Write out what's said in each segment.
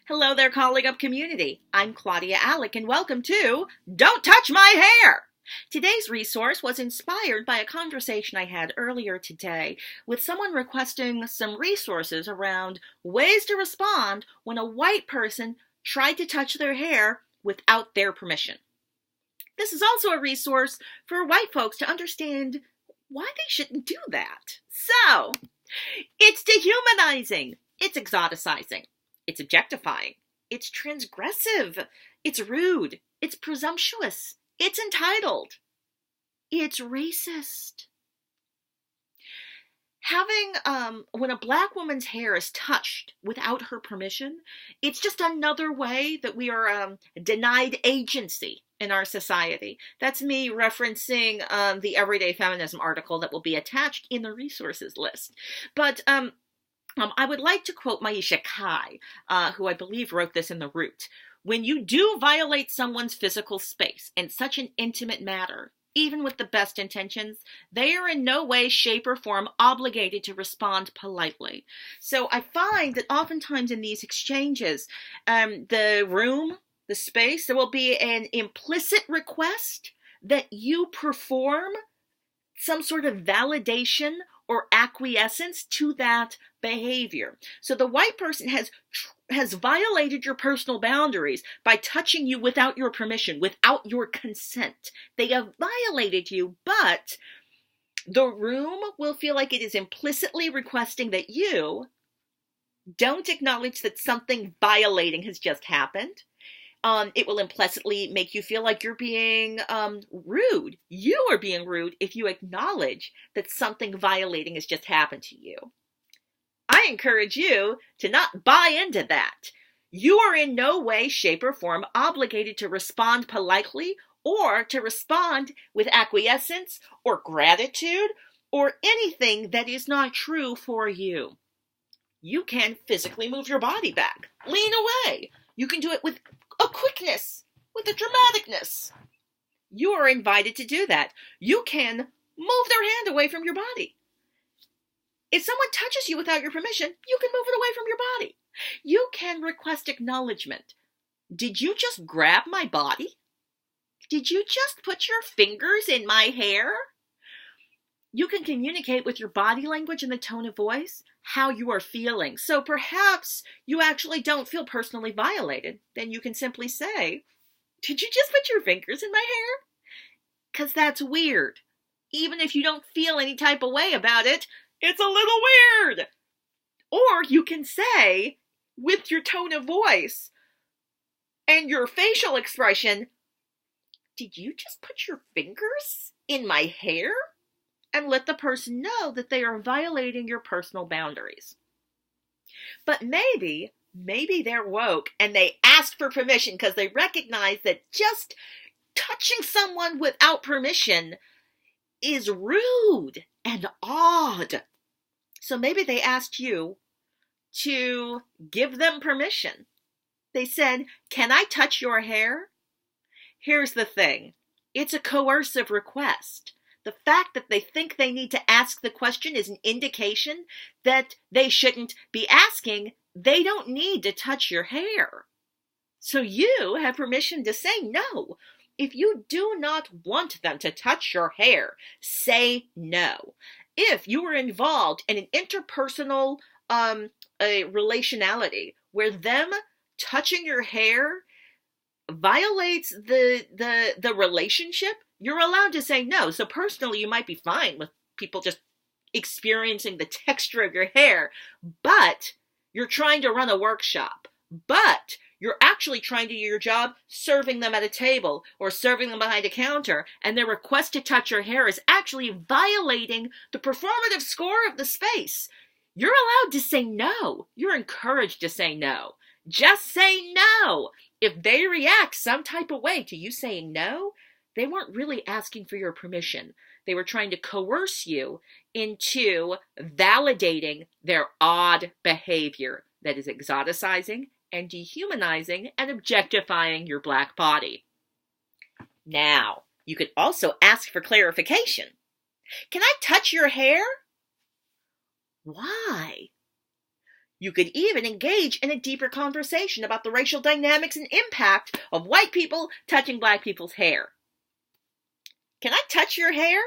Hello there, Calling Up community. I'm Claudia Alec, and welcome to Don't Touch My Hair! Today's resource was inspired by a conversation I had earlier today with someone requesting some resources around ways to respond when a white person tried to touch their hair without their permission. This is also a resource for white folks to understand why they shouldn't do that. So, it's dehumanizing, it's exoticizing, it's objectifying, it's transgressive, it's rude, it's presumptuous, it's entitled, it's racist. When a black woman's hair is touched without her permission, it's just another way that we are denied agency in our society. That's me referencing the Everyday Feminism article that will be attached in the resources list. But I would like to quote Maisha Kai, who I believe wrote this in The Root. When you do violate someone's physical space in such an intimate matter, even with the best intentions, they are in no way, shape, or form obligated to respond politely. So I find that oftentimes in these exchanges, the space, there will be an implicit request that you perform some sort of validation or acquiescence to that behavior. So the white person has violated your personal boundaries by touching you without your permission, without your consent. They have violated you, but the room will feel like it is implicitly requesting that you don't acknowledge that something violating has just happened. It will implicitly make you feel like you're being rude. You are being rude if you acknowledge that something violating has just happened to you. I encourage you to not buy into that. You are in no way, shape, or form obligated to respond politely or to respond with acquiescence or gratitude or anything that is not true for you. You can physically move your body back, lean away. You can do it with a quickness, with a dramaticness. You are invited to do that. You can move their hand away from your body. If someone touches you without your permission, you can move it away from your body. You can request acknowledgement. Did you just grab my body? Did you just put your fingers in my hair? You can communicate with your body language and the tone of voice how you are feeling. So perhaps you actually don't feel personally violated. Then you can simply say, did you just put your fingers in my hair? Because that's weird. Even if you don't feel any type of way about it, it's a little weird. Or you can say, with your tone of voice and your facial expression, did you just put your fingers in my hair? And let the person know that they are violating your personal boundaries. But maybe they're woke and they asked for permission because they recognize that just touching someone without permission is rude and odd. So maybe they asked you to give them permission. They said, "Can I touch your hair?" Here's the thing. It's a coercive request. The fact that they think they need to ask the question is an indication that they shouldn't be asking. They don't need to touch your hair. So you have permission to say no. If you do not want them to touch your hair, say no. If you are involved in an interpersonal a relationality where them touching your hair violates the relationship, you're allowed to say no. So personally, you might be fine with people just experiencing the texture of your hair, but you're trying to run a workshop, but you're actually trying to do your job serving them at a table or serving them behind a counter, and their request to touch your hair is actually violating the performative score of the space. You're allowed to say no. You're encouraged to say no. Just say no. If they react some type of way to you saying no, they weren't really asking for your permission. They were trying to coerce you into validating their odd behavior that is exoticizing and dehumanizing and objectifying your black body. Now, you could also ask for clarification. Can I touch your hair? Why? You could even engage in a deeper conversation about the racial dynamics and impact of white people touching black people's hair. Can I touch your hair?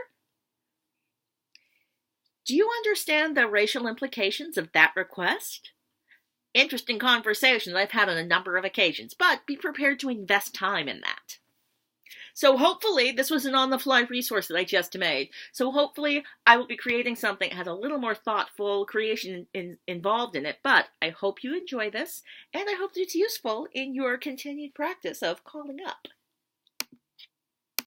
Do you understand the racial implications of that request? Interesting conversations I've had on a number of occasions, but be prepared to invest time in that. So hopefully, this was an on-the-fly resource that I just made. So hopefully, I will be creating something that has a little more thoughtful creation involved in it. But I hope you enjoy this, and I hope that it's useful in your continued practice of calling up.